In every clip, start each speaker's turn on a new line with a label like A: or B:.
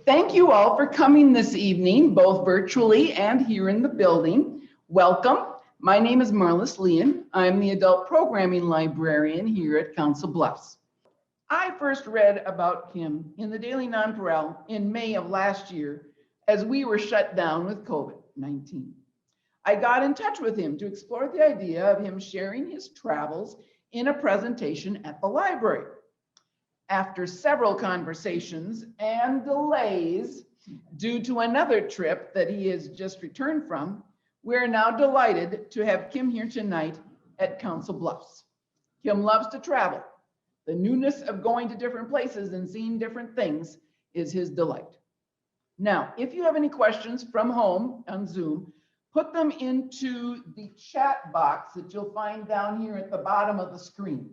A: Thank you all for coming this evening, both virtually and here in the building. Welcome. My name is Marlis Leon. I'm the adult programming librarian here at Council Bluffs. I first read about Kim in the Daily Nonpareil in May of last year as we were shut down with COVID-19. I got in touch with him to explore the idea of him sharing his travels in a presentation at the library. After several conversations and delays due to another trip that he has just returned from, we're now delighted to have Kim here tonight at Council Bluffs. Kim loves to travel. The newness of going to different places and seeing different things is his delight. Now, if you have any questions from home on Zoom, put them into the chat box that you'll find down here at the bottom of the screen.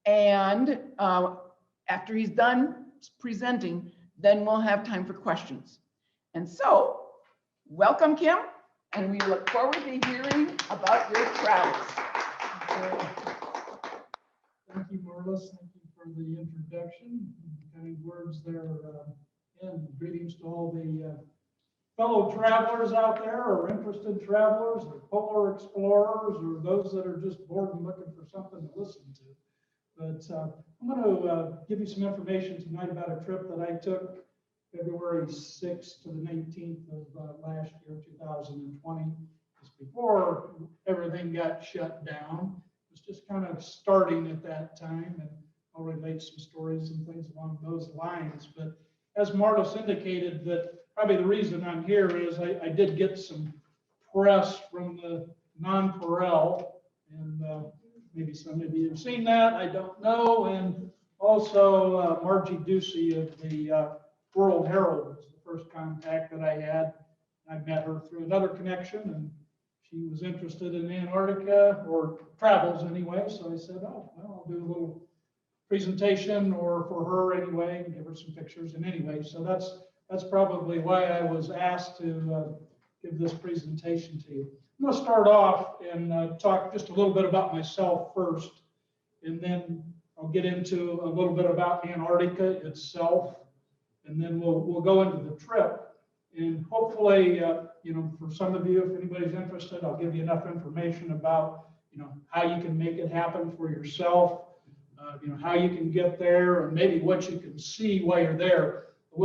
A: And after he's done presenting, then we'll have time for questions. And so, welcome, Kim, and we look forward to hearing about your travels.
B: Thank you, Marlis. Thank you for the introduction. Kind words there, and greetings to all the fellow travelers out there, or interested travelers, or polar explorers, or those that are just bored and looking for something to listen to. But I'm going to give you some information tonight about a trip that I took February 6th to the 19th of last year, 2020. Just before everything got shut down. It was just kind of starting at that time, and I'll relate some stories and things along those lines. But as Marlis indicated, that probably the reason I'm here is I did get some press from the Nonpareil, and maybe some of you have seen that, I don't know. And also Margie Ducey of the World Herald was the first contact that I had. I met her through another connection, and she was interested in Antarctica, or travels anyway. So I said, oh, well, I'll do a little presentation, or for her anyway, and give her some pictures. And anyway, so that's probably why I was asked to give this presentation to you. I'm going to start off and talk just a little bit about myself first, and then I'll get into a little bit about Antarctica itself, and then we'll go into the trip. And hopefully, you know, for some of you, if anybody's interested, I'll give you enough information about, you know, how you can make it happen for yourself, you know, how you can get there, and maybe what you can see while you're there. I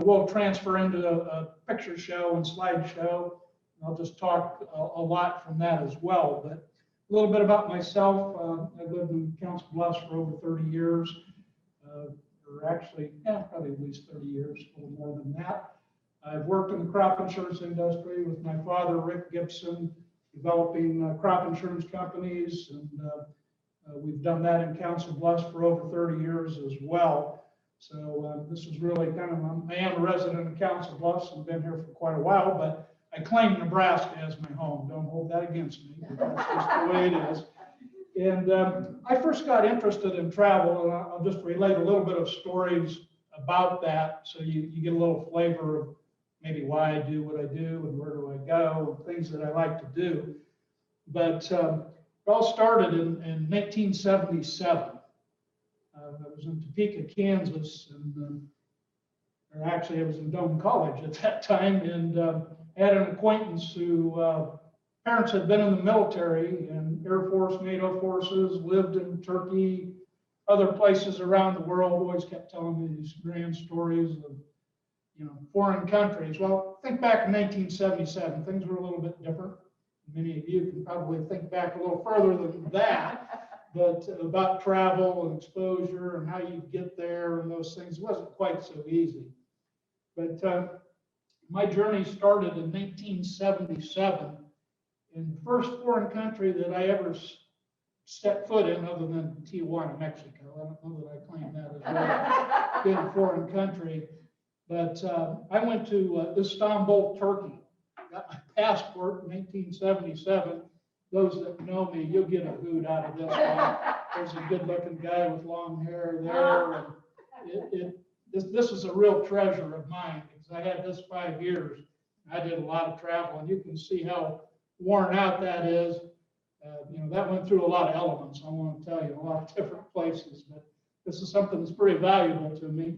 B: will transfer into a picture show and slideshow. I'll just talk a lot from that as well. But a little bit about myself. I've lived in Council Bluffs for over 30 years, or actually, yeah, probably at least 30 years, a little more than that. I've worked in the crop insurance industry with my father, Rick Gibson, developing crop insurance companies, and we've done that in Council Bluffs for over 30 years as well. So this is really kind of, I am a resident of Council Bluffs and been here for quite a while, but I claim Nebraska as my home. Don't hold that against me. That's just the way it is. And I first got interested in travel, and I'll just relate a little bit of stories about that, so you get a little flavor of maybe why I do what I do and where do I go, and things that I like to do. But it all started in 1977. I was in Topeka, Kansas, and or actually I was in Dome College at that time, and had an acquaintance who parents had been in the military and Air Force, NATO forces, lived in Turkey, other places around the world. Always kept telling me these grand stories of, you know, foreign countries. Well, think back in 1977, things were a little bit different. Many of you can probably think back a little further than that, but about travel and exposure and how you get there and those things wasn't quite so easy. But my journey started in 1977, and the first foreign country that I ever stepped foot in, other than Tijuana, Mexico. I don't know that I claim that as well, being a foreign country. But I went to Istanbul, Turkey. Got my passport in 1977. Those that know me, you'll get a hoot out of this one. There's a good-looking guy with long hair there. And this is a real treasure of mine, because I had this 5 years. I did a lot of travel, and you can see how worn out that is. You know, that went through a lot of elements, I want to tell you, a lot of different places. But this is something that's pretty valuable to me.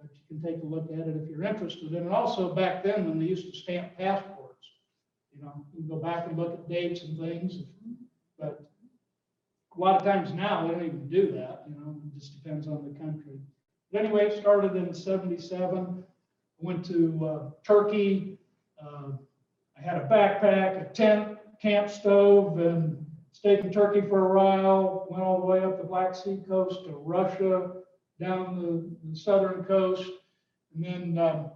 B: But you can take a look at it if you're interested. And also back then when they used to stamp passports, you know, you can go back and look at dates and things, but a lot of times now they don't even do that, you know, it just depends on the country. But anyway, started in 77, went to Turkey. I had a backpack, a tent, camp stove, and stayed in Turkey for a while, went all the way up the Black Sea coast to Russia, down the southern coast, and then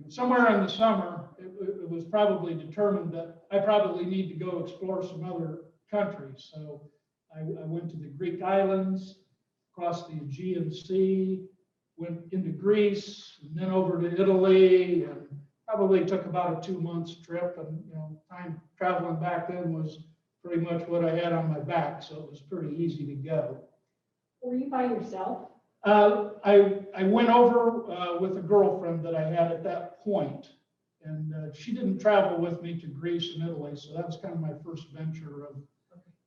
B: somewhere in the summer, it was probably determined that I probably need to go explore some other countries. So I went to the Greek islands, across the Aegean Sea, went into Greece, and then over to Italy, and probably took about a 2 months trip. And you know, time traveling back then was pretty much what I had on my back, so it was pretty easy to go.
C: Were you by yourself?
B: I went over with a girlfriend that I had at that point, and she didn't travel with me to Greece and Italy, so that was kind of my first venture of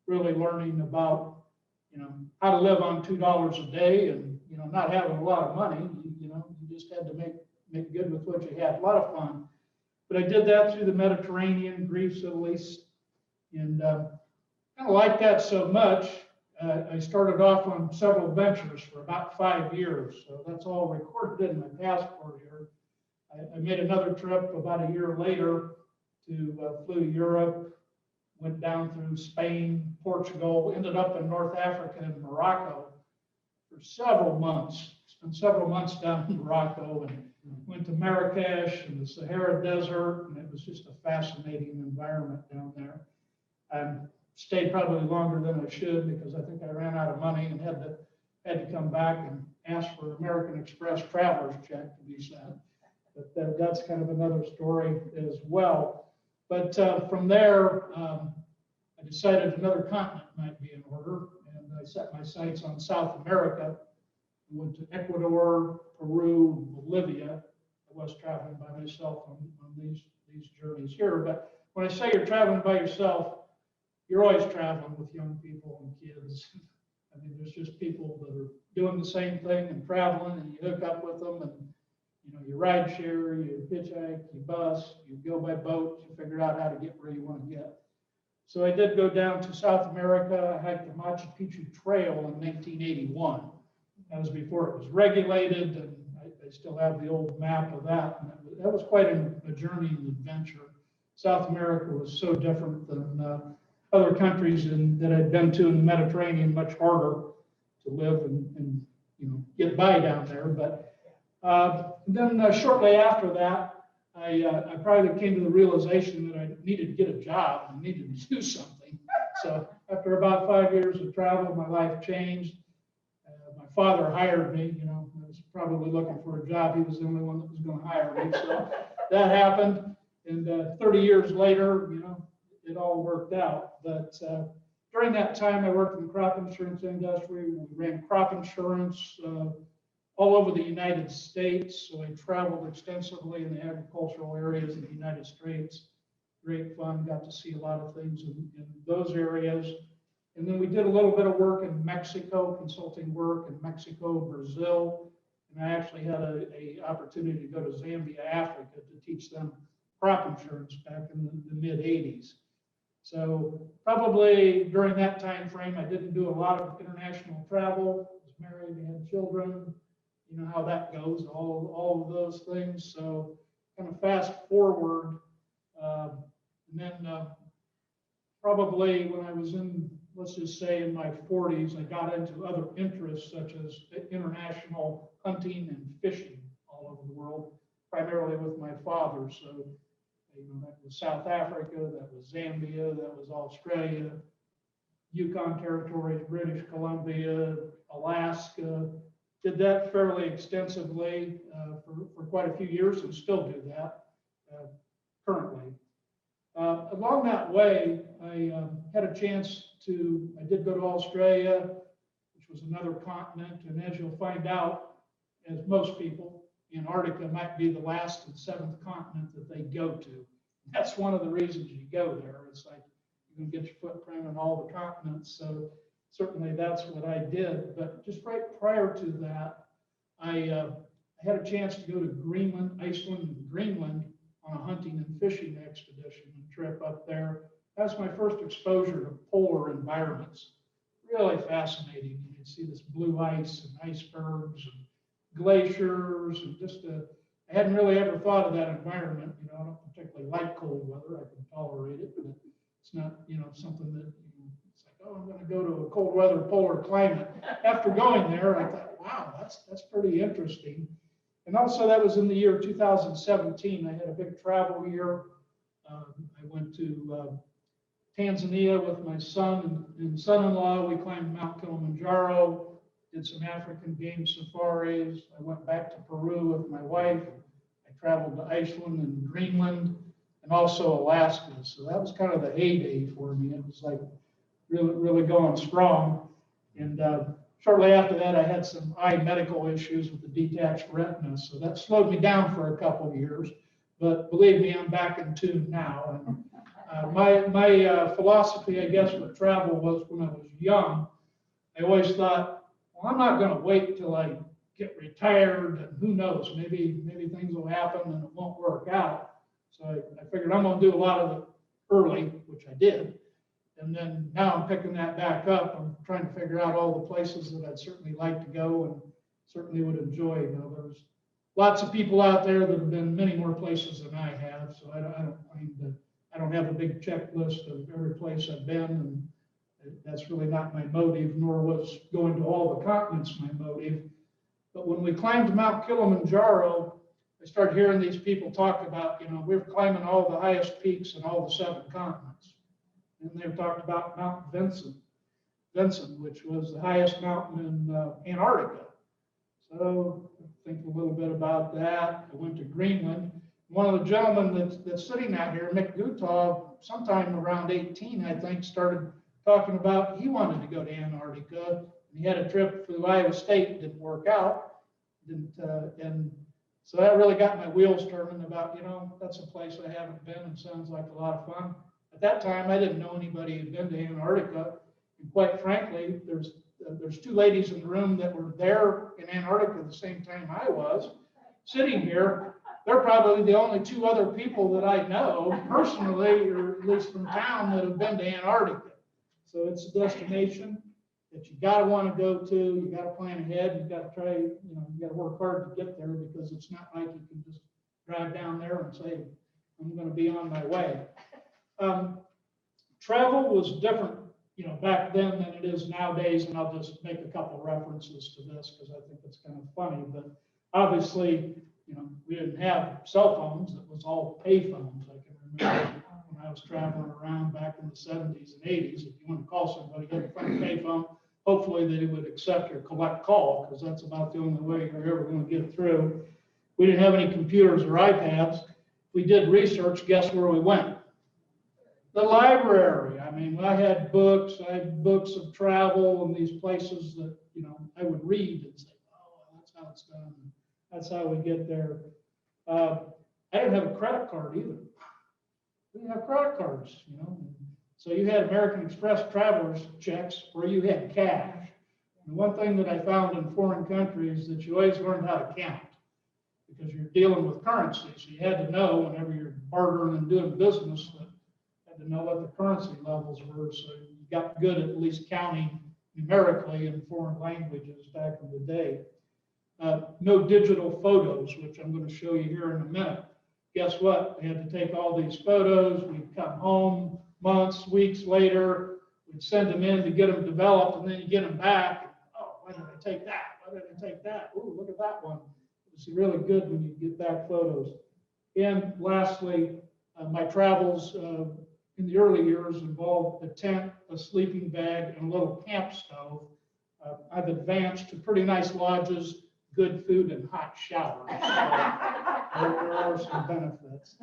B: really learning about, you know, how to live on $2 a day, and you know, not having a lot of money. You know, you just had to make good with what you had. A lot of fun, but I did that through the Mediterranean, Greece, Italy, and kind of liked that so much. I started off on several ventures for about 5 years, so that's all recorded in my passport here. I made another trip about a year later flew to Europe, went down through Spain, Portugal, ended up in North Africa and Morocco for several months. Spent several months down in Morocco and went to Marrakesh and the Sahara Desert, and it was just a fascinating environment down there. Stayed probably longer than I should because I think I ran out of money and had to come back and ask for American Express traveler's check to be sent. But that's kind of another story as well. But from there, I decided another continent might be in order, and I set my sights on South America. I went to Ecuador, Peru, Bolivia. I was traveling by myself on these journeys here. But when I say you're traveling by yourself, you're always traveling with young people and kids. I mean, there's just people that are doing the same thing and traveling, and you hook up with them, and you know, you ride share, you hitchhike, you bus, you go by boat, you figure out how to get where you want to get. So I did go down to South America. I hiked the Machu Picchu Trail in 1981. That was before it was regulated, and I still have the old map of that. And that was quite a journey and adventure. South America was so different than other countries that I'd been to in the Mediterranean, much harder to live and you know, get by down there. But then shortly after that, I probably came to the realization that I needed to get a job and needed to do something. So after about 5 years of travel, my life changed. My father hired me. You know, I was probably looking for a job. He was the only one that was going to hire me. So that happened. And 30 years later, you know, it all worked out. But during that time, I worked in the crop insurance industry. We ran crop insurance all over the United States. So I traveled extensively in the agricultural areas of the United States. Great fun, got to see a lot of things in those areas. And then we did a little bit of work in Mexico, consulting work in Mexico, Brazil. And I actually had an opportunity to go to Zambia, Africa to teach them crop insurance back in the mid-'80s. So probably during that time frame, I didn't do a lot of international travel. I was married, I had children. You know how that goes, all of those things. So kind of fast forward, and then probably when I was in, let's just say in my 40s, I got into other interests such as international hunting and fishing all over the world, primarily with my father. So you know, that was South Africa, that was Zambia, that was Australia, Yukon Territories, British Columbia, Alaska. Did that fairly extensively for quite a few years and still do that currently. Along that way, I had a chance I did go to Australia, which was another continent, and as you'll find out, as most people, Antarctica might be the last and seventh continent that they go to. That's one of the reasons you go there. It's like you can get your footprint on all the continents. So certainly that's what I did. But just right prior to that, I I had a chance to go to Greenland, Iceland, and Greenland on a hunting and fishing expedition and trip up there. That's my first exposure to polar environments. Really fascinating. You can see this blue ice and icebergs and glaciers and I hadn't really ever thought of that environment. You know, I don't particularly like cold weather. I can tolerate it, but it's not, you know, something that, it's like, oh, I'm going to go to a cold weather polar climate. After going there, I thought, wow, that's pretty interesting. And also that was in the year 2017. I had a big travel year. I went to Tanzania with my son and son-in-law. We climbed Mount Kilimanjaro, did some African game safaris. I went back to Peru with my wife. I traveled to Iceland and Greenland and also Alaska. So that was kind of the heyday for me. It was like really, really going strong. And shortly after that, I had some eye medical issues with the detached retina. So that slowed me down for a couple of years. But believe me, I'm back in tune now. And my philosophy, I guess, with travel was when I was young, I always thought, well, I'm not going to wait till I get retired, and who knows, maybe things will happen and it won't work out. So I figured I'm going to do a lot of it early, which I did. And then now I'm picking that back up. I'm trying to figure out all the places that I'd certainly like to go and certainly would enjoy. You know, there's lots of people out there that have been many more places than I have, so I don't have a big checklist of every place I've been, and that's really not my motive, nor was going to all the continents my motive. But when we climbed Mount Kilimanjaro, I started hearing these people talk about, you know, we're climbing all the highest peaks in all the 7 continents. And they talked about Mount Vincent, which was the highest mountain in Antarctica. So think a little bit about that. I went to Greenland. One of the gentlemen that's sitting out here, Mick Gutov, sometime around 18, I think, started talking about he wanted to go to Antarctica. And he had a trip through Iowa State, didn't work out. And so that really got my wheels turning about, you know, that's a place I haven't been and sounds like a lot of fun. At that time, I didn't know anybody who'd been to Antarctica. And quite frankly, there's 2 ladies in the room that were there in Antarctica at the same time I was, sitting here. They're probably the only 2 other people that I know personally, or at least from town, that have been to Antarctica. So it's a destination that you got to want to go to. You got to plan ahead. You got to try, you know, you got to work hard to get there, because it's not like you can just drive down there and say, I'm going to be on my way. Travel was different, you know, back then than it is nowadays, and I'll just make a couple references to this because I think it's kind of funny. But obviously, you know, we didn't have cell phones. It was all pay phones. I can remember when I was traveling around back in the 70s and 80s. If you want to call somebody, get a phone pay phone. Hopefully they would accept your collect call, because that's about the only way you're ever going to get through. We didn't have any computers or iPads. We did research. Guess where we went? The library. I mean, I had books of travel and these places that, you know, I would read and say, oh, that's how it's done. That's how we get there. I didn't have a credit card either. We didn't have credit cards, you know. So you had American Express traveler's checks where you had cash. And one thing that I found in foreign countries is that you always learn how to count, because you're dealing with currency. So you had to know whenever you're bartering and doing business, that you had to know what the currency levels were. So you got good at least counting numerically in foreign languages back in the day. No digital photos, which I'm going to show you here in a minute. Guess what? We had to take all these photos. We'd come home months, weeks later. We'd send them in to get them developed, and then you get them back. And, oh, why did I take that? Why did I take that? Ooh, look at that one. It's really good when you get back photos. And lastly, my travels in the early years involved a tent, a sleeping bag, and a little camp stove. I've advanced to pretty nice lodges, good food, and hot showers. So there are some benefits.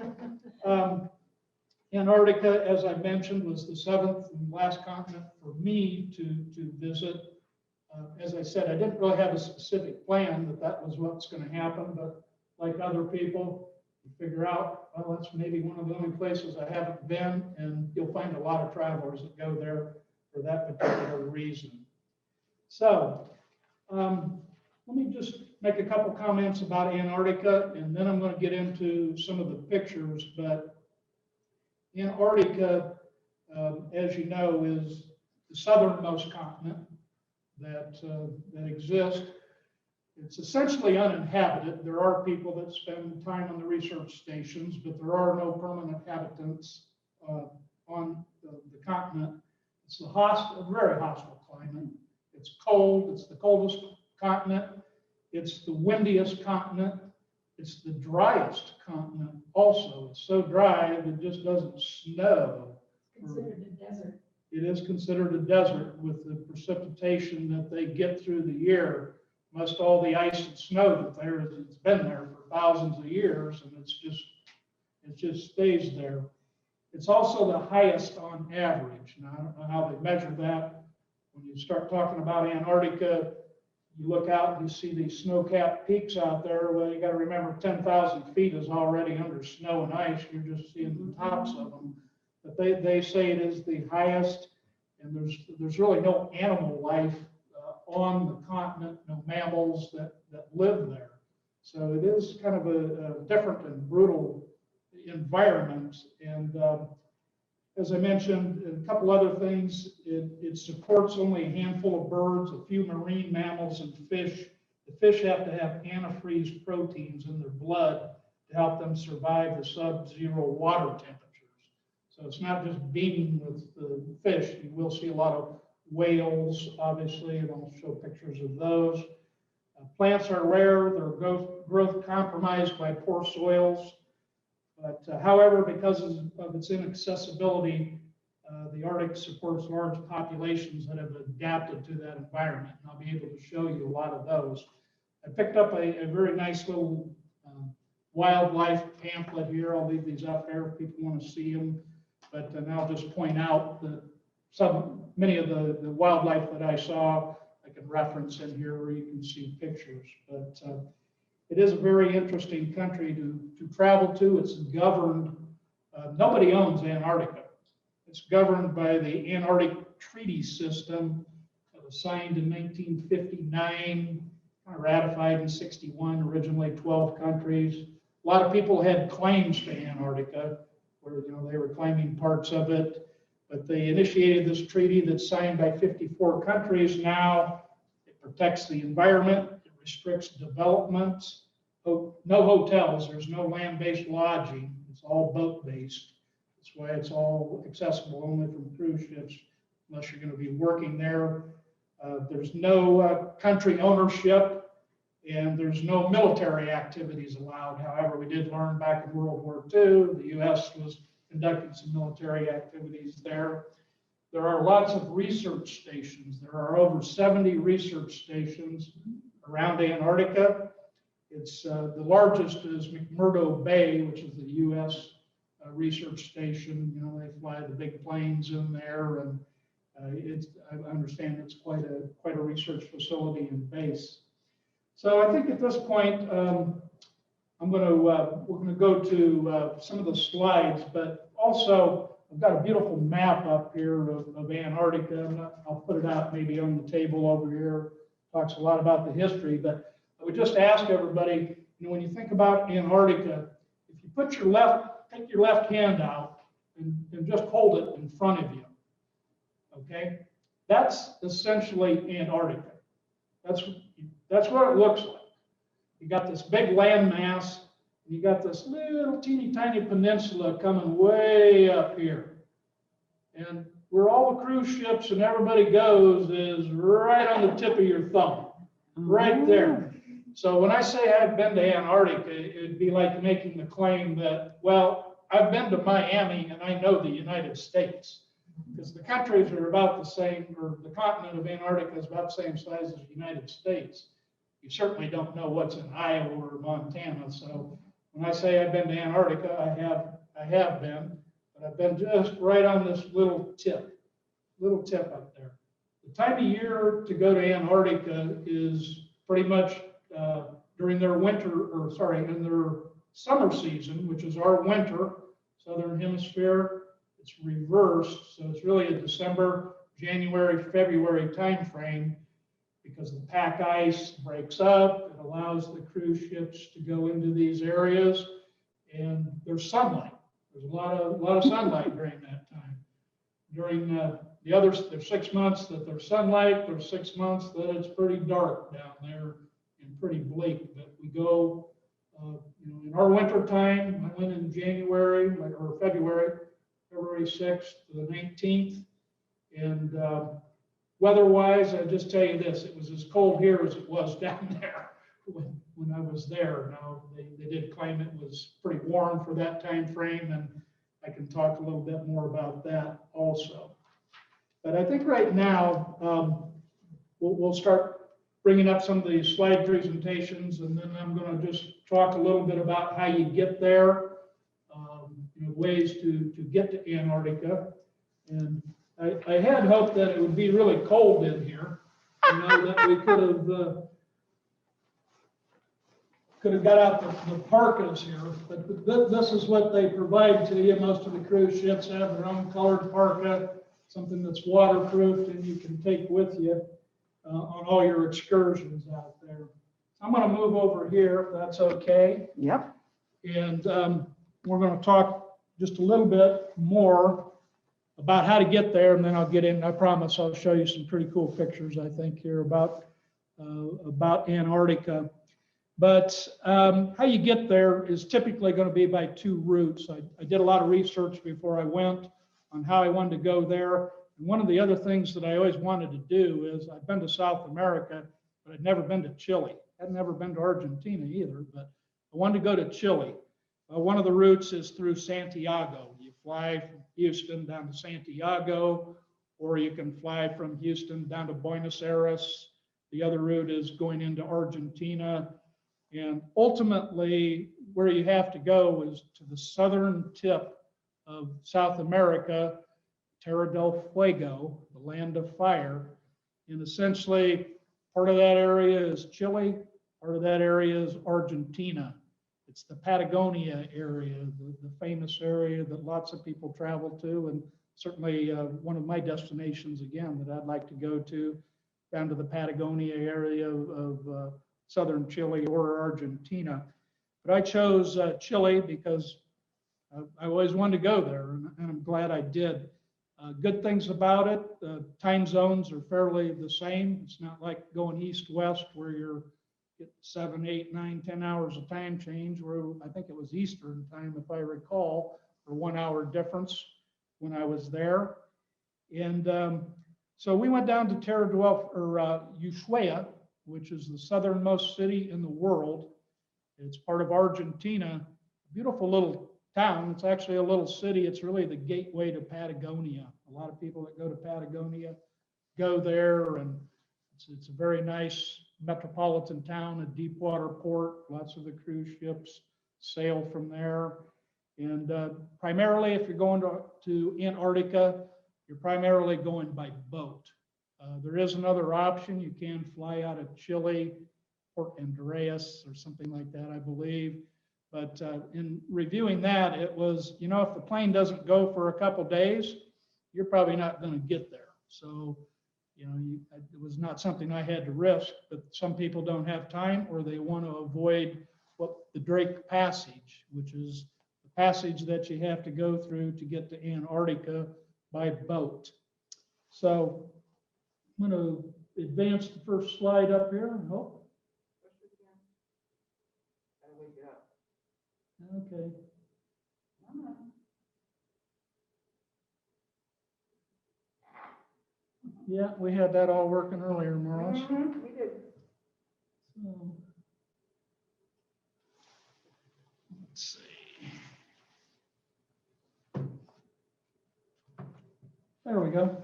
B: Antarctica, as I mentioned, was the 7th and last continent for me to visit. As I said, I didn't really have a specific plan that was what's going to happen, but like other people, you figure out, well, that's maybe one of the only places I haven't been, and you'll find a lot of travelers that go there for that particular reason. So let me just make a couple comments about Antarctica, and then I'm going to get into some of the pictures. But Antarctica, as you know, is the southernmost continent that exists. It's essentially uninhabited. There are people that spend time on the research stations, but there are no permanent inhabitants on the continent. It's a very hostile climate. It's cold. It's the coldest continent. It's the windiest continent. It's the driest continent also. It's so dry that it just doesn't snow.
C: It's considered a desert.
B: It is considered a desert with the precipitation that they get through the year. Most all the ice and snow that there is, it's been there for thousands of years, and it just stays there. It's also the highest on average. Now, I don't know how they measure that. When you start talking about Antarctica, you look out and you see these snow-capped peaks out there. Well, you got to remember 10,000 feet is already under snow and ice. You're just seeing the tops of them. But they say it is the highest, and there's really no animal life on the continent, no mammals that live there. So it is kind of a different and brutal environment. And as I mentioned, a couple other things, it supports only a handful of birds, a few marine mammals, and fish. The fish have to have antifreeze proteins in their blood to help them survive the sub-zero water temperatures. So it's not just beaming with the fish. You will see a lot of whales, obviously, and I'll show pictures of those. Plants are rare. Their growth compromised by poor soils. But however, because of its inaccessibility, the Arctic supports large populations that have adapted to that environment. And I'll be able to show you a lot of those. I picked up a very nice little wildlife pamphlet here. I'll leave these up there if people want to see them. But I'll just point out that many of the wildlife that I saw, I can reference in here where you can see pictures. But it is a very interesting country to travel to. It's governed, nobody owns Antarctica. It's governed by the Antarctic Treaty System that was signed in 1959, ratified in 61, originally 12 countries. A lot of people had claims to Antarctica, where they were claiming parts of it. But they initiated this treaty that's signed by 54 countries now. It protects the environment. It restricts development. No hotels. There's no land-based lodging. It's all boat-based. That's why it's all accessible only from cruise ships, unless you're going to be working there. There's no country ownership, and there's no military activities allowed. However, we did learn back in World War II, the U.S. was conducting some military activities there. There are lots of research stations. There are over 70 research stations around Antarctica. It's the largest is McMurdo Bay, which is the U.S. Research station. They fly the big planes in there, and I understand it's quite a research facility and base. So I think at this point, we're going to go to some of the slides, but also I've got a beautiful map up here of Antarctica. I'll put it out maybe on the table over here. Talks a lot about the history, but I would just ask everybody, when you think about Antarctica, if you take your left hand out and just hold it in front of you, okay? That's essentially Antarctica. That's what it looks like. You got this big landmass, and you got this little teeny tiny peninsula coming way up here. And where all the cruise ships and everybody goes is right on the tip of your thumb, right there. So when I say I've been to Antarctica, it'd be like making the claim that, well, I've been to Miami and I know the United States, because the countries are about the same, or the continent of Antarctica is about the same size as the United States. You certainly don't know what's in Iowa or Montana. So when I say I've been to Antarctica, I have been, but I've been just right on this little tip up there. The time of year to go to Antarctica is pretty much during their in their summer season, which is our winter, southern hemisphere. It's reversed, so it's really a December, January, February time frame, because the pack ice breaks up. It allows the cruise ships to go into these areas, and there's sunlight. There's a lot of sunlight during that time. During the other, there's 6 months that there's sunlight. There's 6 months that it's pretty dark down there and pretty bleak. But we go, in our winter time. I went in January or February 6th to the 19th, and weather-wise, I just tell you this: it was as cold here as it was down there when I was there. Now they did claim it was pretty warm for that time frame, and I can talk a little bit more about that also. But I think right now we'll start bringing up some of these slide presentations, and then I'm going to just talk a little bit about how you get there, ways to get to Antarctica. And I had hoped that it would be really cold in here, that we could have got out the parkas here, but this is what they provide to you. Most of the cruise ships have their own colored parka, something that's waterproofed and you can take with you on all your excursions out there. I'm going to move over here, if that's okay.
A: Yep.
B: And we're going to talk just a little bit more about how to get there, and then I'll get in. I promise I'll show you some pretty cool pictures, I think, here about Antarctica. But how you get there is typically going to be by two routes. I did a lot of research before I went on how I wanted to go there. And one of the other things that I always wanted to do is, I've been to South America, but I'd never been to Chile. I'd never been to Argentina either, but I wanted to go to Chile. One of the routes is through Santiago. You fly from Houston down to Santiago, or you can fly from Houston down to Buenos Aires. The other route is going into Argentina. And ultimately, where you have to go is to the southern tip of South America, Terra del Fuego, the land of fire. And essentially, part of that area is Chile, part of that area is Argentina. It's the Patagonia area, the famous area that lots of people travel to, and certainly one of my destinations, again, that I'd like to go to, down to the Patagonia area of southern Chile or Argentina. But I chose Chile because I always wanted to go there, and I'm glad I did. Good things about it: the time zones are fairly the same. It's not like going east-west where you're get 7, 8, 9, 10 hours of time change, where I think it was Eastern time, if I recall, or 1 hour difference when I was there. And so we went down to Terra del Ushuaia, which is the southernmost city in the world. It's part of Argentina, a beautiful little town. It's actually a little city. It's really the gateway to Patagonia. A lot of people that go to Patagonia go there, and it's a very nice metropolitan town, a deep water port. Lots of the cruise ships sail from there. And primarily, if you're going to Antarctica, you're primarily going by boat. There is another option. You can fly out of Chile, Port Andreas or something like that, I believe. But in reviewing that, it was, if the plane doesn't go for a couple days, you're probably not going to get there. So, it was not something I had to risk, but some people don't have time, or they want to avoid the Drake Passage, which is the passage that you have to go through to get to Antarctica by boat. So I'm going to advance the first slide up here. Oh. Okay. Yeah, we had that all working earlier, Morris.
C: We did.
B: So, let's see. There we go.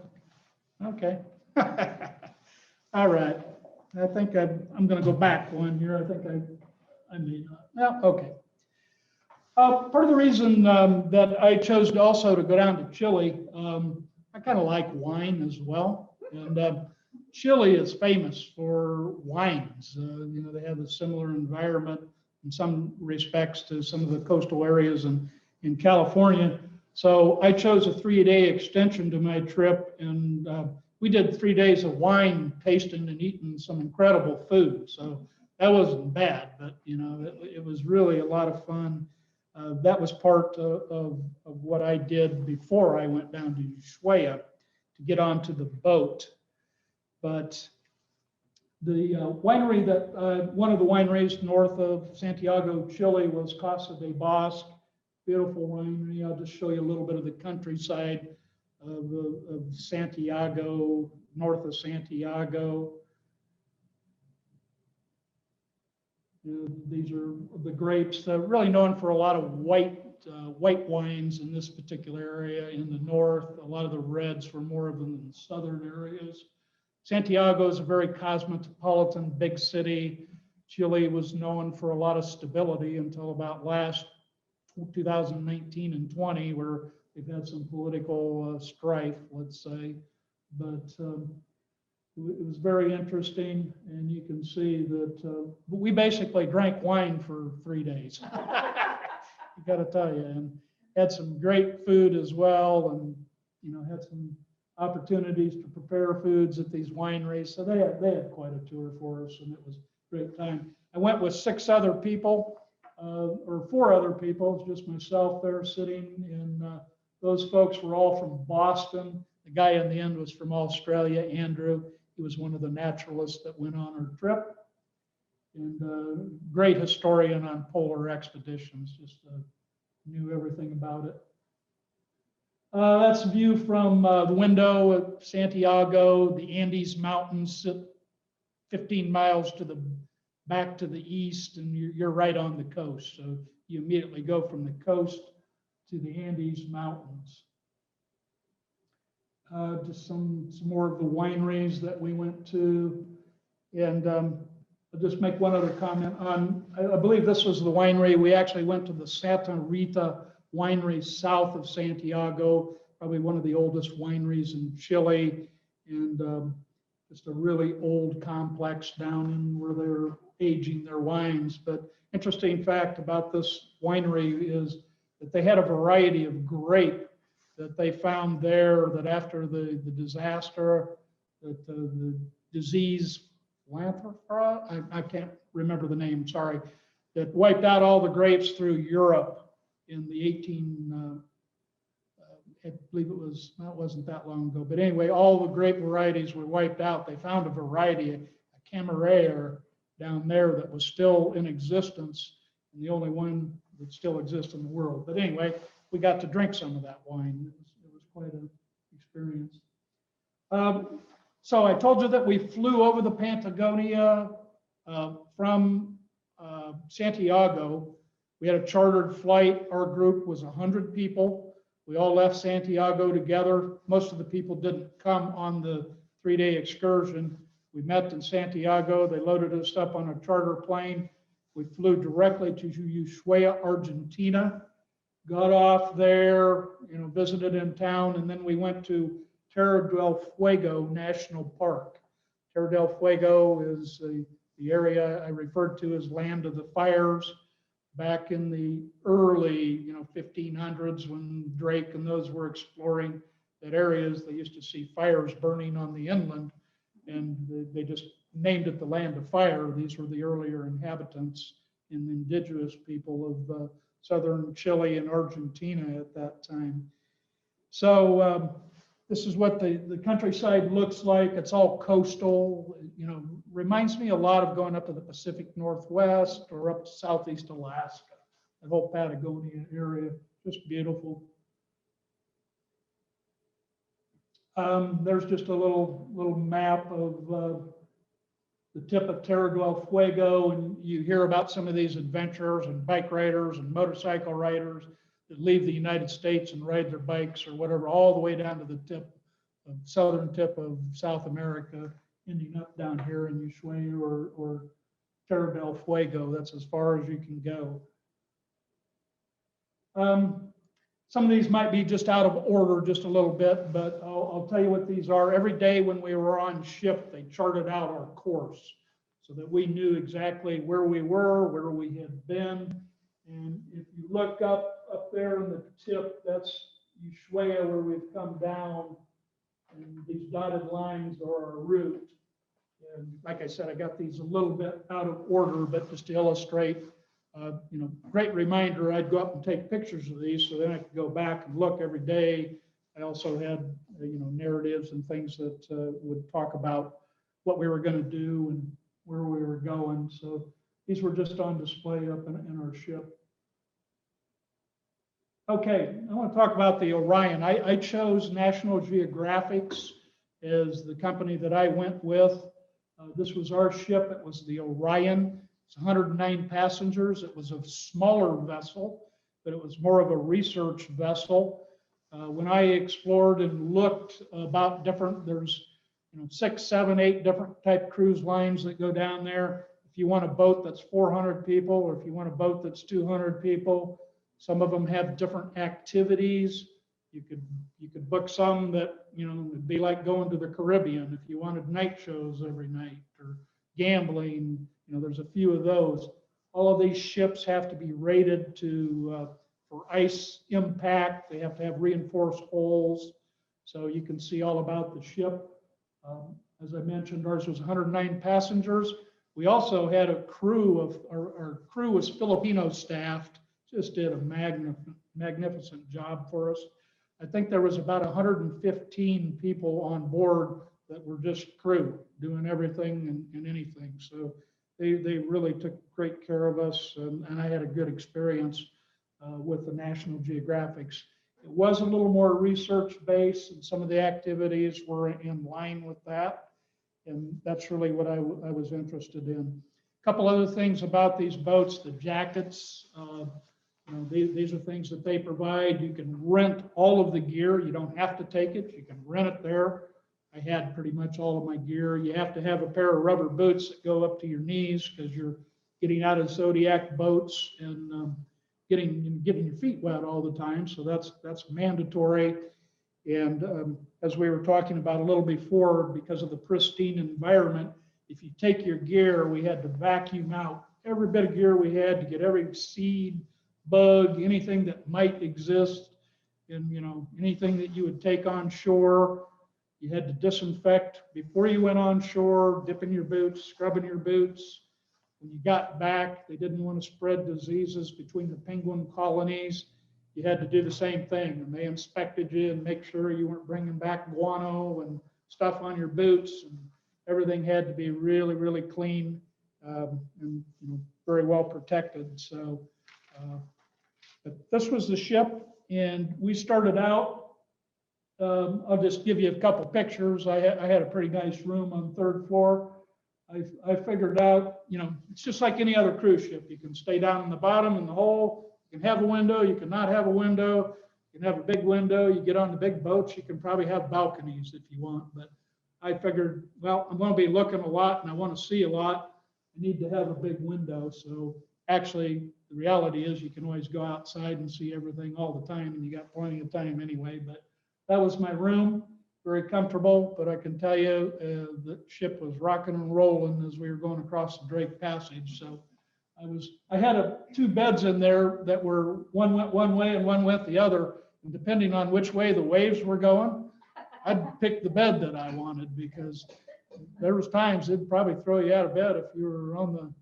B: Okay. All right. I think I'm going to go back one here. I think I may not. No, okay. Part of the reason that I chose to also to go down to Chile, I kind of like wine as well. And Chile is famous for wines. They have a similar environment in some respects to some of the coastal areas in California. So I chose a 3-day extension to my trip and we did 3 days of wine tasting and eating some incredible food. So that wasn't bad, but you know, it was really a lot of fun. That was part of what I did before I went down to Ushuaia to get onto the boat. But the winery that, one of the wineries north of Santiago, Chile was Casa de Bosque, beautiful winery. I'll just show you a little bit of the countryside of Santiago, north of Santiago. These are the grapes. They're really known for a lot of white wines in this particular area in the north. A lot of the reds were more of in the southern areas. Santiago is a very cosmopolitan big city. Chile was known for a lot of stability until about last 2019 and 20, where they've had some political strife, let's say. But it was very interesting, and you can see that we basically drank wine for 3 days. I got to tell you, and had some great food as well, and you know, had some opportunities to prepare foods at these wineries. So they had quite a tour for us, and it was a great time. I went with 6 other people, or 4 other people, just myself there sitting, and those folks were all from Boston. The guy in the end was from Australia, Andrew. He was one of the naturalists that went on our trip, and great historian on polar expeditions, just knew everything about it. That's a view from the window at Santiago. The Andes Mountains sit 15 miles to the back to the east, and you're right on the coast. So you immediately go from the coast to the Andes Mountains. Just some more of the wineries that we went to. And I'll just make one other comment on, I believe this was the winery. We actually went to the Santa Rita winery south of Santiago, probably one of the oldest wineries in Chile, and just a really old complex down in where they're aging their wines. But interesting fact about this winery is that they had a variety of grape that they found there, that after the disaster, that the disease, I can't remember the name, sorry, that wiped out all the grapes through Europe in the I believe it was, that wasn't that long ago, but anyway, all the grape varieties were wiped out. They found a variety, a Camarera down there that was still in existence, and the only one that still exists in the world. But anyway, we got to drink some of that wine. It was quite an experience. So I told you that we flew over the Patagonia from Santiago. We had a chartered flight. Our group was 100 people. We all left Santiago together. Most of the people didn't come on the 3-day excursion. We met in Santiago. They loaded us up on a charter plane. We flew directly to Ushuaia, Argentina, got off there, you know, visited in town, and then we went to Terra del Fuego National Park. Terra del Fuego is the area I referred to as Land of the Fires. Back in the early, 1500s, when Drake and those were exploring that areas, they used to see fires burning on the inland, and they just named it the Land of Fire. These were the earlier inhabitants and indigenous people of southern Chile and Argentina at that time. So this is what the countryside looks like. It's all coastal, reminds me a lot of going up to the Pacific Northwest or up to Southeast Alaska, the whole Patagonia area, just beautiful. There's just a little map of the tip of Terra del Fuego, and you hear about some of these adventurers and bike riders and motorcycle riders that leave the United States and ride their bikes or whatever, all the way down to the southern tip of South America, ending up down here in Ushuaia or Terra del Fuego. That's as far as you can go. Some of these might be just out of order just a little bit, but I'll tell you what these are. Every day when we were on ship, they charted out our course so that we knew exactly where we were, where we had been. And if you look up there in the tip, that's Ushuaia, where we've come down. And these dotted lines are our route. And like I said, I got these a little bit out of order, but just to illustrate, great reminder, I'd go up and take pictures of these so then I could go back and look every day. I also had, narratives and things that would talk about what we were going to do and where we were going. So these were just on display up in our ship. Okay, I want to talk about the Orion. I chose National Geographic's as the company that I went with. This was our ship. It was the Orion. It's 109 passengers. It was a smaller vessel, but it was more of a research vessel. When I explored and looked about there's 6, 7, 8 different type cruise lines that go down there. If you want a boat that's 400 people, or if you want a boat that's 200 people, some of them have different activities. You could book some that, it'd be like going to the Caribbean if you wanted night shows every night, or gambling. There's a few of those. All of these ships have to be rated for ice impact. They have to have reinforced hulls, so you can see all about the ship. As I mentioned, ours was 109 passengers. We also had a crew of, our crew was Filipino staffed, just did a magnificent job for us. I think there was about 115 people on board that were just crew, doing everything and anything. So they really took great care of us, and I had a good experience with the National Geographics. It was a little more research-based, and some of the activities were in line with that, and that's really what I was interested in. A couple other things about these boats, the jackets. These are things that they provide. You can rent all of the gear. You don't have to take it. You can rent it there. I had pretty much all of my gear. You have to have a pair of rubber boots that go up to your knees because you're getting out of Zodiac boats and getting your feet wet all the time. So that's mandatory. And as we were talking about a little before, because of the pristine environment, if you take your gear, we had to vacuum out every bit of gear we had to get every seed, bug, anything that might exist, and anything that you would take on shore. You had to disinfect before you went on shore, dipping your boots, scrubbing your boots. When you got back, they didn't want to spread diseases between the penguin colonies. You had to do the same thing, and they inspected you and make sure you weren't bringing back guano and stuff on your boots, and everything had to be really, really clean and very well protected. So but this was the ship, and we started out. I'll just give you a couple pictures. I had a pretty nice room on the 3rd floor. I figured out, it's just like any other cruise ship. You can stay down in the bottom in the hole. You can have a window. You can not have a window. You can have a big window. You get on the big boats. You can probably have balconies if you want. But I figured, well, I'm going to be looking a lot and I want to see a lot. I need to have a big window. So actually, the reality is you can always go outside and see everything all the time, and you got plenty of time anyway. But that was my room, very comfortable. But I can tell you the ship was rocking and rolling as we were going across the Drake Passage. So I had 2 beds in there that were, one went one way and one went the other. And depending on which way the waves were going, I'd pick the bed that I wanted, because there was times it'd probably throw you out of bed if you were on the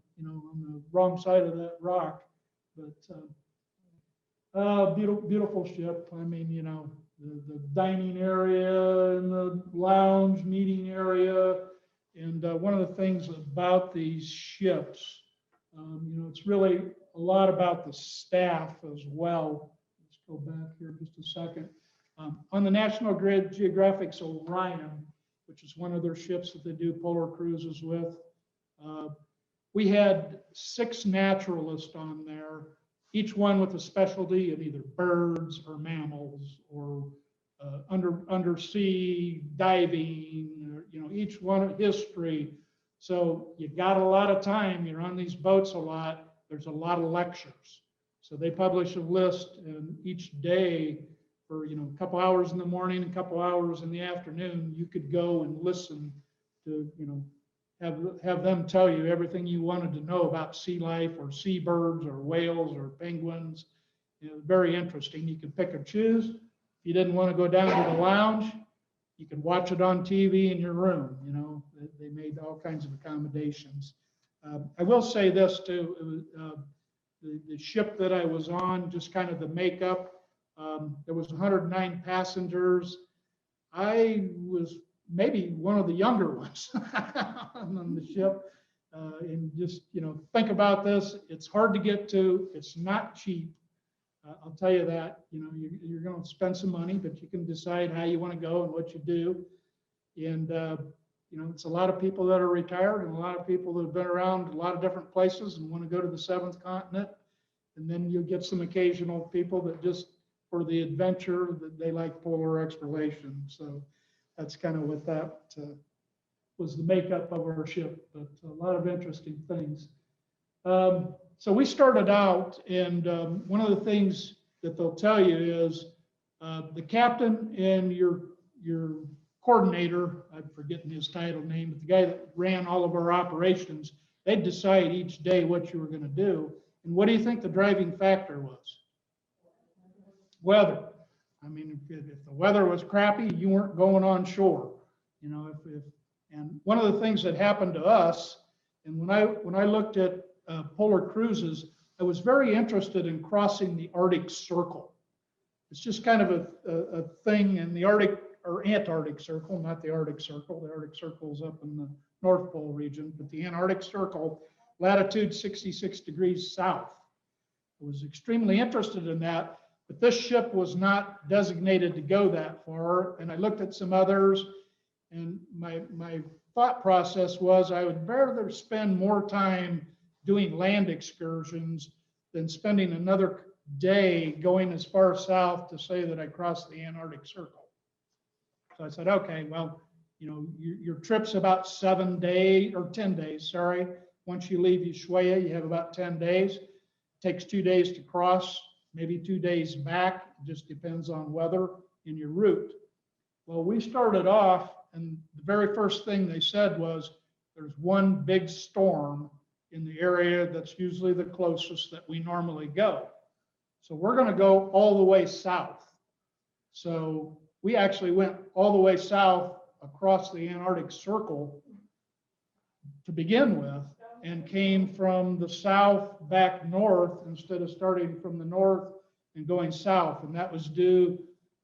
B: wrong side of that rock. But beautiful ship. I mean, the dining area and the lounge meeting area. And one of the things about these ships, it's really a lot about the staff as well. Let's go back here just a second. On the National Geographic's Orion, which is one of their ships that they do polar cruises with, we had 6 naturalists on there, each one with a specialty in either birds or mammals or undersea diving, or, each one history. So you got a lot of time. You're on these boats a lot. There's a lot of lectures. So they publish a list, and each day for a couple hours in the morning, a couple hours in the afternoon, you could go and listen to have them tell you everything you wanted to know about sea life or seabirds or whales or penguins. Very interesting. You could pick or choose. If you didn't want to go down to the lounge, You can watch it on TV in your room. You know, they made all kinds of accommodations. I will say this too. It was, the ship that I was on, just kind of the makeup. There was 109 passengers. I was maybe one of the younger ones on the ship. And just, you know, think about this. It's hard to get to. It's not cheap. I'll tell you that. You know, you're going to spend some money, but you can decide how you want to go and what you do. And, you know, it's a lot of people that are retired and a lot of people that have been around a lot of different places and want to go to the seventh continent. And then you'll get some occasional people that just, for the adventure, that they like polar exploration. So that's kind of what that was, the makeup of our ship, but a lot of interesting things. So we started out, and one of the things that they'll tell you is the captain and your coordinator, I'm forgetting his title name, but the guy that ran all of our operations, they'd decide each day what you were going to do. And what do you think the driving factor was? Weather. I mean, if the weather was crappy, you weren't going on shore. You know, and one of the things that happened to us, and when I looked at polar cruises, I was very interested in crossing the Arctic Circle. It's just kind of a thing in the Arctic or Antarctic Circle, not the Arctic Circle. The Arctic Circle is up in the North Pole region, but the Antarctic Circle, latitude 66 degrees south. I was extremely interested in that, but this ship was not designated to go that far. And I looked at some others, and my thought process was I would rather spend more time doing land excursions than spending another day going as far south to say that I crossed the Antarctic Circle. So I said, okay, well, you know, your trip's about 7 days or 10 days, sorry. Once you leave Ushuaia, you have about 10 days. It takes 2 days to cross, maybe 2 days back. It just depends on weather and your route. Well, we started off, and the very first thing they said was, there's one big storm in the area that's usually the closest that we normally go. So we're going to go all the way south. So we actually went all the way south across the Antarctic Circle to begin with, and came from the south back north instead of starting from the north and going south. And that was due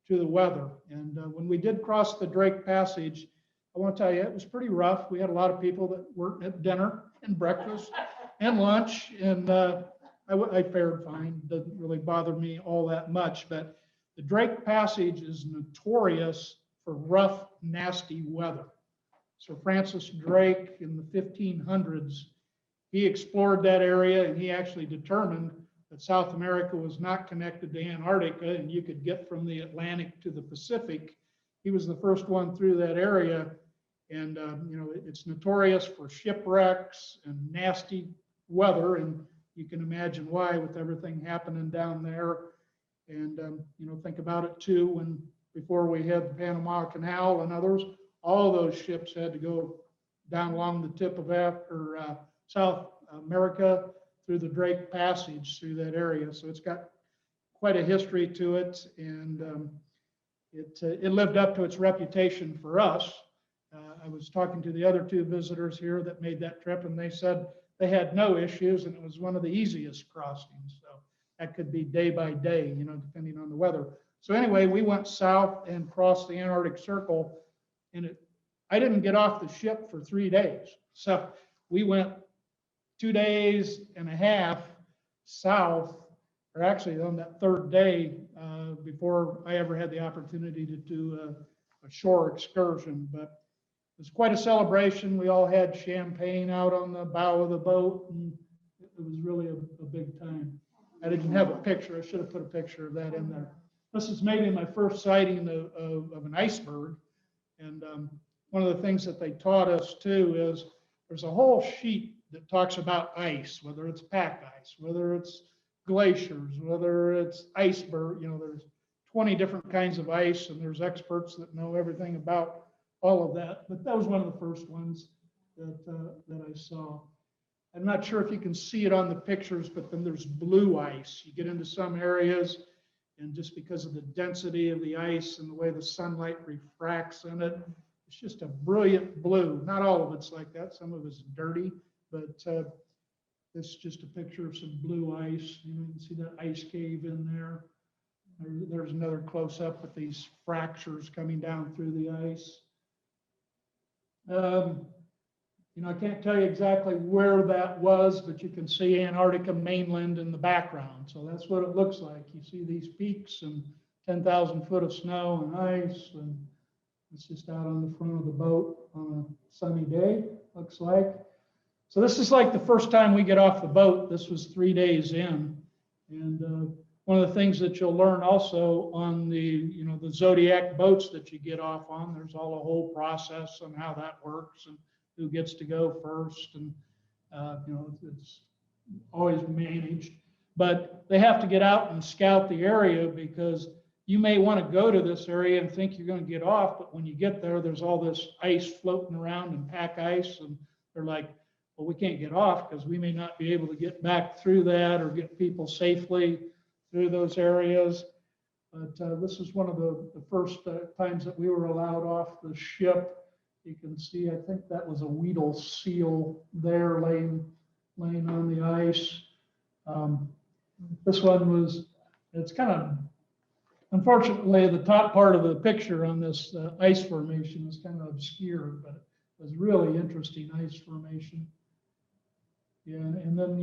B: to the weather. And when we did cross the Drake Passage, I want to tell you, it was pretty rough. We had a lot of people that worked at dinner and breakfast and lunch, and I fared fine. Doesn't really bother me all that much, but the Drake Passage is notorious for rough, nasty weather. Sir Francis Drake in the 1500s, he explored that area, and he actually determined that South America was not connected to Antarctica, and you could get from the Atlantic to the Pacific. He was the first one through that area, and you know, it's notorious for shipwrecks and nasty weather, and you can imagine why with everything happening down there. And you know, think about it too, when before we had the Panama Canal and others, all those ships had to go down along the tip of South America through the Drake Passage through that area. So it's got quite a history to it, and it lived up to its reputation for us. I was talking to the other two visitors here that made that trip, and they said they had no issues, and it was one of the easiest crossings. So that could be day by day, you know, depending on the weather. So anyway, we went south and crossed the Antarctic Circle, and I didn't get off the ship for 3 days. So we went 2.5 days south, or actually on that third day, before I ever had the opportunity to do a shore excursion. But it was quite a celebration. We all had champagne out on the bow of the boat, and it was really a big time. I didn't have a picture. I should have put a picture of that in there. This is maybe my first sighting of an iceberg. And one of the things that they taught us too is there's a whole sheet that talks about ice, whether it's pack ice, whether it's glaciers, whether it's iceberg. You know, there's 20 different kinds of ice, and there's experts that know everything about all of that. But that was one of the first ones that I saw. I'm not sure if you can see it on the pictures, but then there's blue ice. You get into some areas And just because of the density of the ice and the way the sunlight refracts in it, it's just a brilliant blue. Not all of it's like that. Some of it's dirty, but this is just a picture of some blue ice. You can see that ice cave in there. There's another close up with these fractures coming down through the ice. I can't tell you exactly where that was, but you can see Antarctica mainland in the background. So that's what it looks like. You see these peaks and 10,000 foot of snow and ice, and it's just out on the front of the boat on a sunny day, looks like. So this is like the first time we get off the boat. This was 3 days in. And one of the things that you'll learn also on the Zodiac boats that you get off on, there's all a whole process on how that works and who gets to go first. And, it's always managed. But they have to get out and scout the area, because you may want to go to this area and think you're going to get off, but when you get there, there's all this ice floating around and pack ice, and they're like, well, we can't get off because we may not be able to get back through that or get people safely through those areas. But this is one of the first times that we were allowed off the ship. You can see, I think that was a Weedle seal there laying on the ice. This one was, it's kind of, unfortunately, the top part of the picture on this ice formation is kind of obscured, but it was really interesting ice formation. Yeah, and then,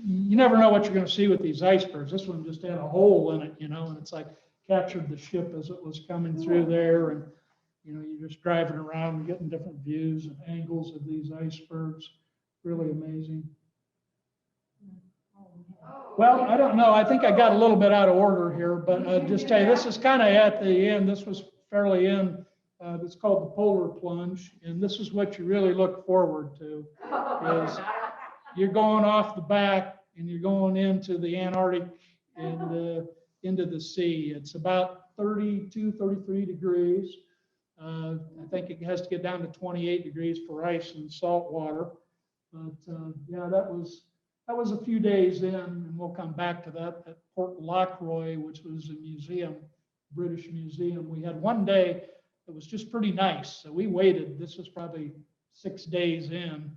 B: you never know what you're going to see with these icebergs. This one just had a hole in it, and it's like captured the ship as it was coming through there. And, you're just driving around and getting different views and angles of these icebergs. Really amazing. Well, I don't know. I think I got a little bit out of order here, but just tell you, this is kind of at the end. This was fairly in. It's called the Polar Plunge, and this is what you really look forward to. Is you're going off the back and you're going into the Antarctic and into the sea. It's about 32, 33 degrees. I think it has to get down to 28 degrees for ice and salt water. But yeah, that was a few days in, and we'll come back to that at Port Lockroy, which was a museum, British museum. We had one day that was just pretty nice. So we waited. This was probably 6 days in.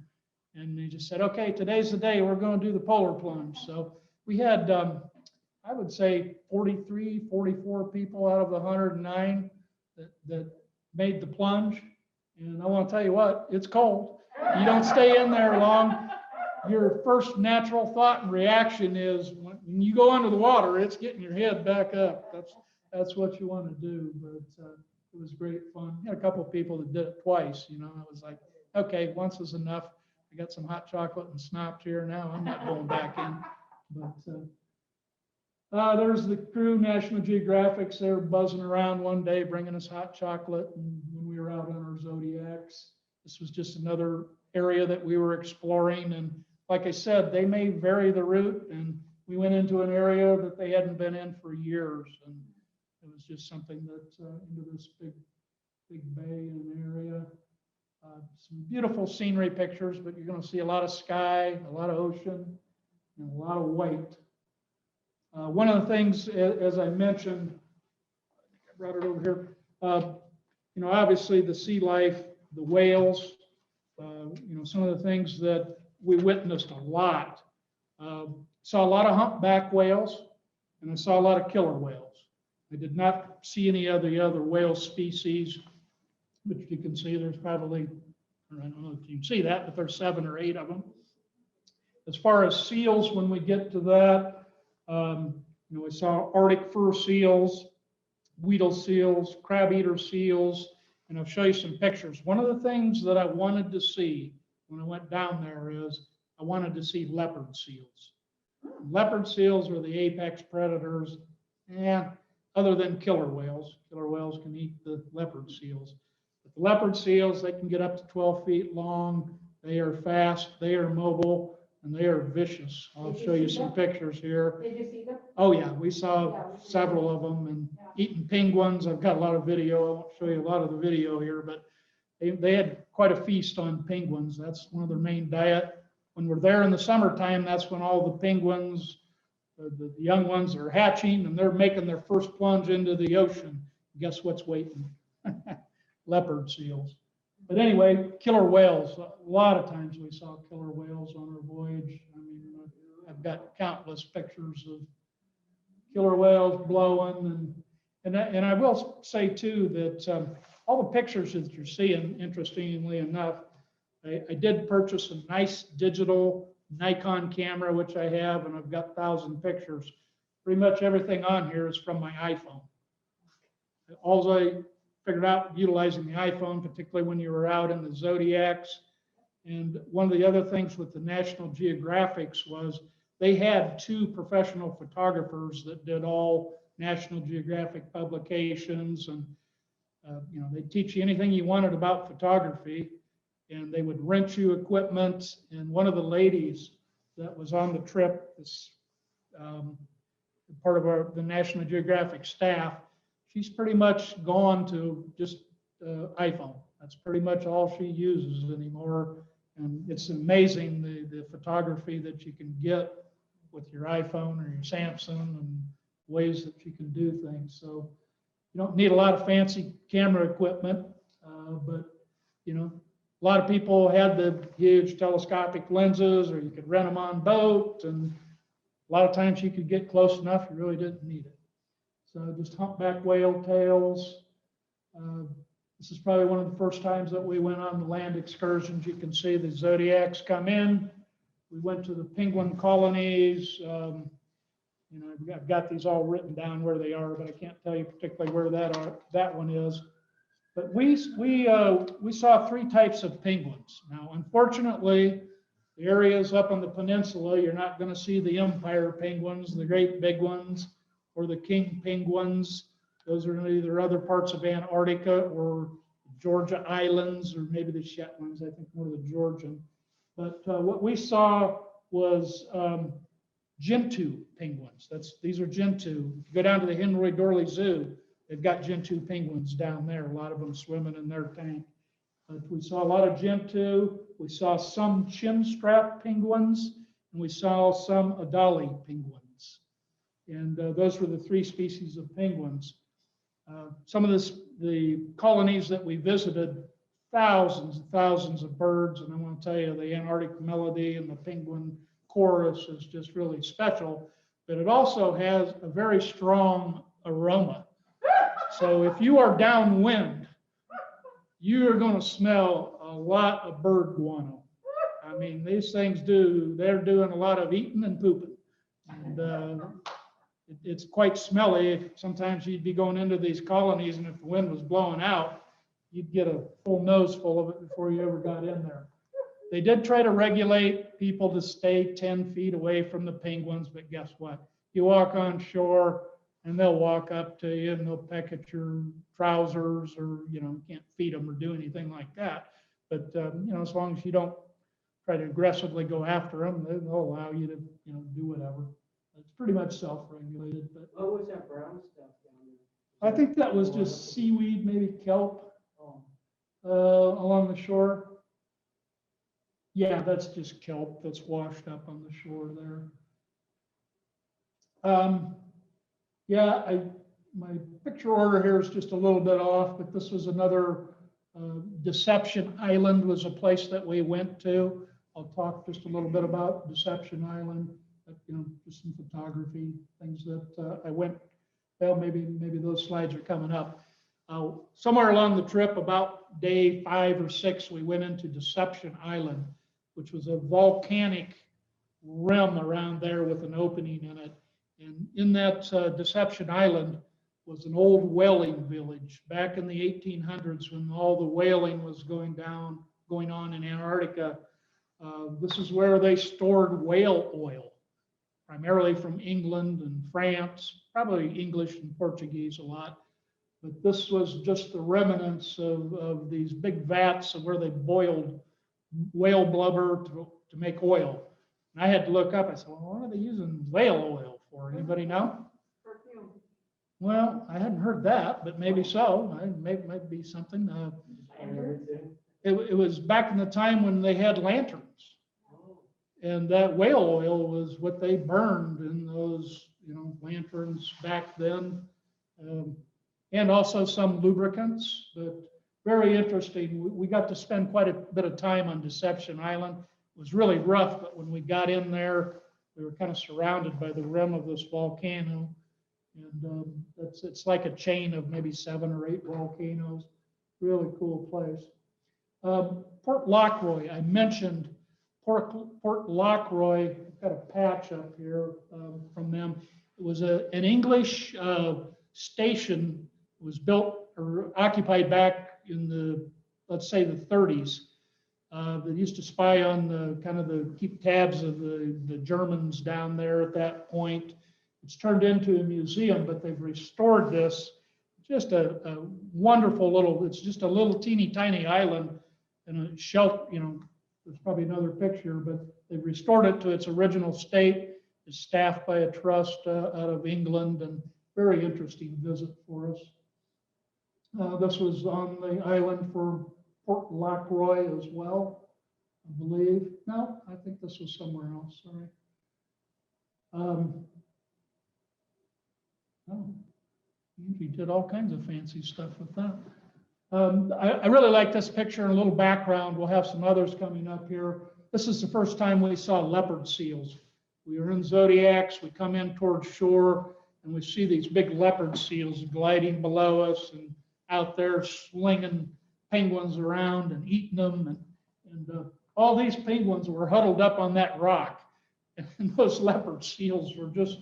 B: And they just said, okay, today's the day we're going to do the polar plunge. So we had, I would say 43, 44 people out of the 109 that made the plunge. And I want to tell you what, it's cold. You don't stay in there long. Your first natural thought and reaction is when you go under the water, it's getting your head back up. That's what you want to do. But it was great fun. We had a couple of people that did it twice. I was like, okay, once is enough. I got some hot chocolate and snot here now. I'm not going back in. But there's the crew, National Geographics. They were buzzing around one day, bringing us hot chocolate. And when we were out on our Zodiacs, this was just another area that we were exploring. And like I said, they may vary the route. And we went into an area that they hadn't been in for years. And it was just something that into this big bay and area. Some beautiful scenery pictures, but you're going to see a lot of sky, a lot of ocean, and a lot of white. One of the things, as I mentioned, I brought it over here, obviously the sea life, the whales, some of the things that we witnessed a lot. Saw a lot of humpback whales, and I saw a lot of killer whales. I did not see any of the other whale species, but you can see there's probably, I don't know if you can see that, but there's 7 or 8 of them. As far as seals, when we get to that, we saw Arctic fur seals, Weedle seals, crab eater seals, and I'll show you some pictures. One of the things that I wanted to see when I went down there is I wanted to see leopard seals. Leopard seals are the apex predators, and other than killer whales. Killer whales can eat the leopard seals. But the leopard seals, they can get up to 12 feet long. They are fast, they are mobile, and they are vicious. I'll show you some pictures here.
C: Did you see them?
B: Oh yeah, we saw several of them, and eating penguins. I've got a lot of video. I won't show you a lot of the video here, but they had quite a feast on penguins. That's one of their main diet. When we're there in the summertime, that's when all the penguins the young ones are hatching and they're making their first plunge into the ocean. Guess what's waiting? Leopard seals. But anyway, killer whales. A lot of times we saw killer whales on our voyage. I mean, I've got countless pictures of killer whales blowing, and I will say too that all the pictures that you're seeing, interestingly enough, I did purchase a nice digital Nikon camera, which I have, and I've got 1,000 pictures. Pretty much everything on here is from my iPhone. All I figured out utilizing the iPhone, particularly when you were out in the zodiacs. And one of the other things with the National Geographics was they had 2 professional photographers that did all National Geographic publications, and you know, they teach you anything you wanted about photography, and they would rent you equipment. And one of the ladies that was on the trip, this part of the National Geographic staff, she's pretty much gone to just iPhone. That's pretty much all she uses anymore. And it's amazing the photography that you can get with your iPhone or your Samsung, and ways that you can do things. So you don't need a lot of fancy camera equipment, but you know, a lot of people had the huge telescopic lenses, or you could rent them on boat, and a lot of times you could get close enough, you really didn't need it. So just humpback whale tails. This is probably one of the first times that we went on the land excursions. You can see the zodiacs come in. We went to the penguin colonies. You know, I've got these all written down where they are, but I can't tell you particularly where that one is. But we saw 3 types of penguins. Now, unfortunately, the areas up on the peninsula, you're not going to see the empire penguins, the great big ones, or the king penguins. Those are in either other parts of Antarctica or Georgia Islands, or maybe the Shetlands, I think more of the Georgian. But what we saw was Gentoo penguins. These are Gentoo. If you go down to the Henry Dorley Zoo, they've got Gentoo penguins down there, a lot of them swimming in their tank. But we saw a lot of Gentoo. We saw some chinstrap penguins, and we saw some Adali penguins. And those were the 3 species of penguins. Some of the colonies that we visited, thousands and thousands of birds. And I want to tell you, the Antarctic melody and the penguin chorus is just really special. But it also has a very strong aroma. So if you are downwind, you are going to smell a lot of bird guano. I mean, these things they're doing a lot of eating and pooping. And it's quite smelly. Sometimes you'd be going into these colonies, and if the wind was blowing out, you'd get a full nose full of it before you ever got in there. They did try to regulate people to stay 10 feet away from the penguins, but guess what? You walk on shore, and they'll walk up to you and they'll peck at your trousers, or, you know, can't feed them or do anything like that. But, you know, as long as you don't try to aggressively go after them, they'll allow you to, you know, do whatever. It's pretty much self-regulated. But
D: what was that brown stuff down
B: I
D: there?
B: think that was just seaweed, maybe kelp, along the shore. Yeah, that's just kelp that's washed up on the shore there. Yeah, my picture order here is just a little bit off, but this was another Deception Island was a place that we went to. I'll talk just a little bit about Deception Island, you know, just some photography, things that I went, well, maybe those slides are coming up. Somewhere along the trip, about day 5 or 6, we went into Deception Island, which was a volcanic rim around there with an opening in it. And in that Deception Island was an old whaling village back in the 1800s, when all the whaling was going on in Antarctica. This is where they stored whale oil, primarily from England and France, probably English and Portuguese a lot. But this was just the remnants of these big vats of where they boiled whale blubber to make oil. And I had to look up. I said, well, what are they using whale oil for? Anybody know?
C: Perfume.
B: Well, I hadn't heard that, but maybe so. Might be something. It was back in the time when they had lanterns. And that whale oil was what they burned in those, lanterns back then. And also some lubricants, but very interesting. We got to spend quite a bit of time on Deception Island. It was really rough, but when we got in there, we were kind of surrounded by the rim of this volcano. And it's like a chain of maybe 7 or 8 volcanoes. Really cool place. Port Lockroy, I mentioned Port Lockroy. I've got a patch up here from them. It was an English station. It was built or occupied back in the, let's say, the 30s. They used to spy on keep tabs of the Germans down there at that point. It's turned into a museum, but they've restored this. Just a wonderful little, it's just a little teeny tiny island and a shelf, there's probably another picture, but they've restored it to its original state. It's staffed by a trust out of England, and very interesting visit for us. This was on the island for Port Lockroy as well, I believe. No, I think this was somewhere else, sorry. He did all kinds of fancy stuff with that. I really like this picture and a little background. We'll have some others coming up here. This is the first time we saw leopard seals. We were in Zodiacs, we come in towards shore, and we see these big leopard seals gliding below us and out there slinging penguins around and eating them. And all these penguins were huddled up on that rock. And those leopard seals were just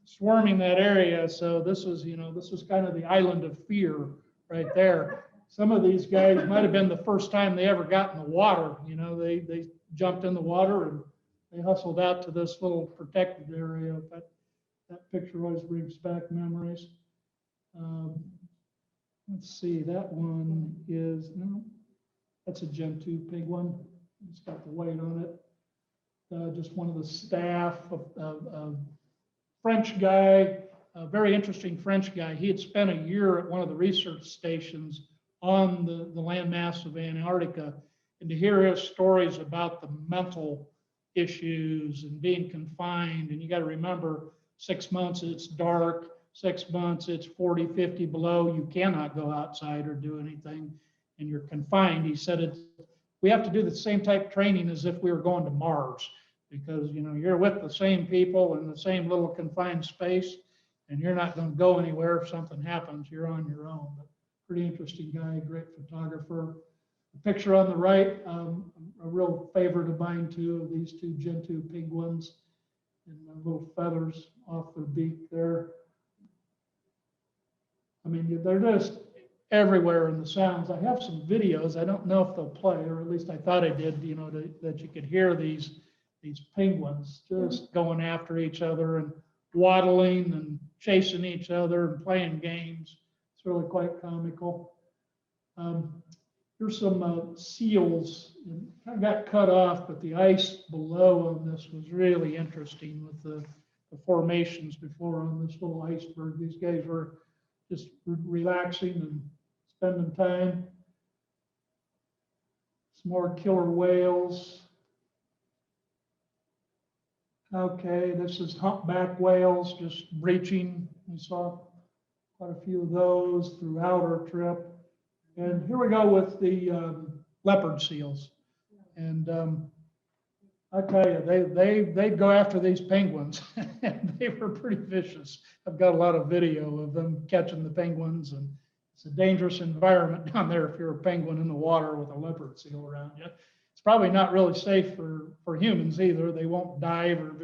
B: swarming that area. So this was kind of the island of fear right there. Some of these guys might have been the first time they ever got in the water. They jumped in the water and they hustled out to this little protected area. That picture always brings back memories. Let's see, that one is, no, that's a Gentoo Penguin. It's got the white on it. Just one of the staff, a French guy, a very interesting French guy. He had spent a year at one of the research stations on the landmass of Antarctica, and to hear his stories about the mental issues and being confined, and you got to remember, 6 months it's dark, 6 months it's 40, 50 below, you cannot go outside or do anything, and you're confined. He said we have to do the same type of training as if we were going to Mars, because you're with the same people in the same little confined space, and you're not going to go anywhere if something happens. You're on your own. But pretty interesting guy, great photographer. The picture on the right, a real favorite of mine too, of these two Gentoo penguins and the little feathers off their beak there. I mean, they're just everywhere in the sounds. I have some videos. I don't know if they'll play, or at least I thought I did, that you could hear these penguins just going after each other and waddling and chasing each other and playing games. It's really quite comical. Here's some seals. Kind of got cut off, but the ice below on this was really interesting with the formations before on this little iceberg. These guys were just relaxing and spending time. Some more killer whales. Okay, this is humpback whales just breaching. We saw quite a few of those throughout our trip. And here we go with the leopard seals. And I tell you, they'd go after these penguins. And they were pretty vicious. I've got a lot of video of them catching the penguins, and it's a dangerous environment down there if you're a penguin in the water with a leopard seal around you. It's probably not really safe for humans either. They won't dive, or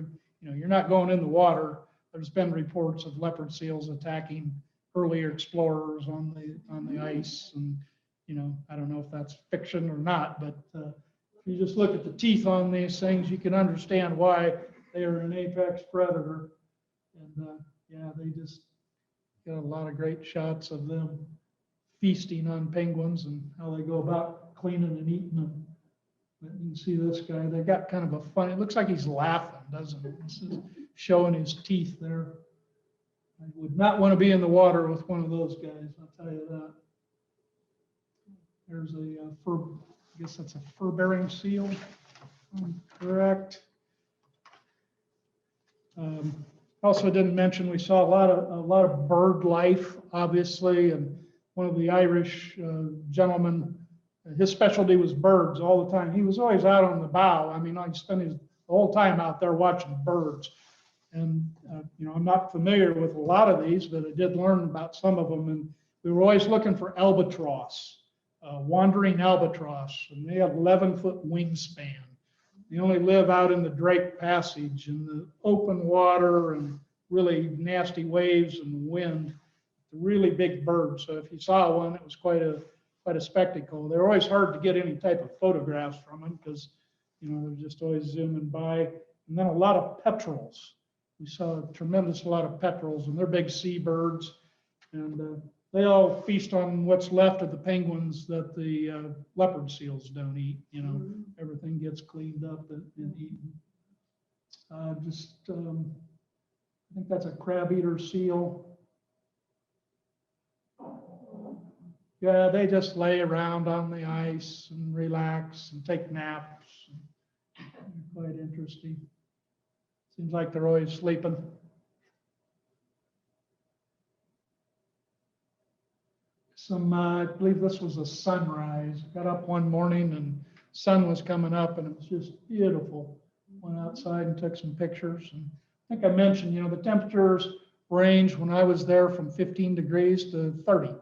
B: you're not going in the water. There's been reports of leopard seals attacking earlier explorers on the ice, and I don't know if that's fiction or not, but if you just look at the teeth on these things, you can understand why they are an apex predator. And yeah, they just got a lot of great shots of them feasting on penguins and how they go about cleaning and eating them. But you can see this guy, they got kind of a funny, it looks like he's laughing, doesn't it? This is showing his teeth there. I would not want to be in the water with one of those guys, I'll tell you that. There's a fur, I guess that's a fur-bearing seal. Correct. Also didn't mention, we saw a lot of bird life, obviously, and one of the Irish gentlemen, his specialty was birds all the time. He was always out on the bow. I mean, he spent his whole time out there watching birds. And, you know, I'm not familiar with a lot of these, but I did learn about some of them. And we were always looking for albatross, wandering albatross, and they have 11-foot wingspan. They only live out in the Drake Passage in the open water and really nasty waves and wind. Really big birds. So if you saw one, it was quite a spectacle. They're always hard to get any type of photographs from them because, you know, they're just always zooming by. And then a lot of petrels. We saw a tremendous lot of petrels, and they're big seabirds. And they all feast on what's left of the penguins that the leopard seals don't eat. You know, everything gets cleaned up and eaten. I think that's a crab eater seal. Yeah, they just lay around on the ice and relax and take naps. They're quite interesting. Seems like they're always sleeping. I believe this was a sunrise. Got up one morning and sun was coming up and it was just beautiful. Went outside and took some pictures. And I think I mentioned, you know, the temperatures range when I was there from 15 degrees to 30,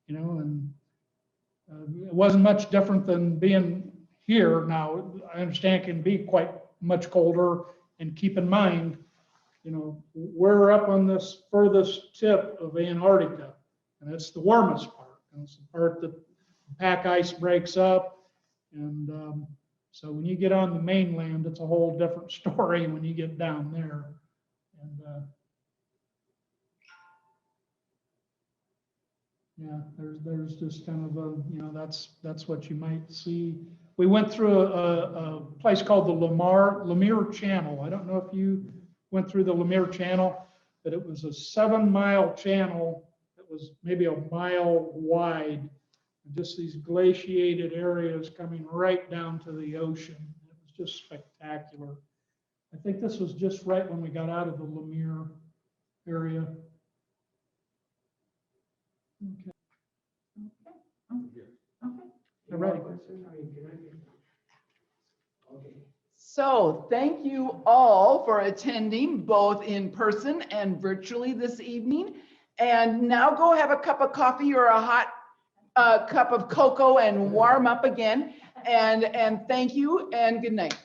B: you know, and it wasn't much different than being here. Now, I understand it can be quite much colder, and keep in mind, you know, we're up on this furthest tip of Antarctica, and it's the warmest part. And it's the part that the pack ice breaks up. And so when you get on the mainland, it's a whole different story when you get down there. And yeah, there's just kind of a, you know, that's what you might see. We went through a place called the Lemire Channel. I don't know if you went through the Lemire Channel, but it was a 7-mile channel that was maybe a mile wide. Just these glaciated areas coming right down to the ocean. It was just spectacular. I think this was just right when we got out of the Lemire area. Okay. All right.
A: So thank you all for attending both in person and virtually this evening. And now go have a cup of coffee or a hot cup of cocoa and warm up again. And thank you and good night.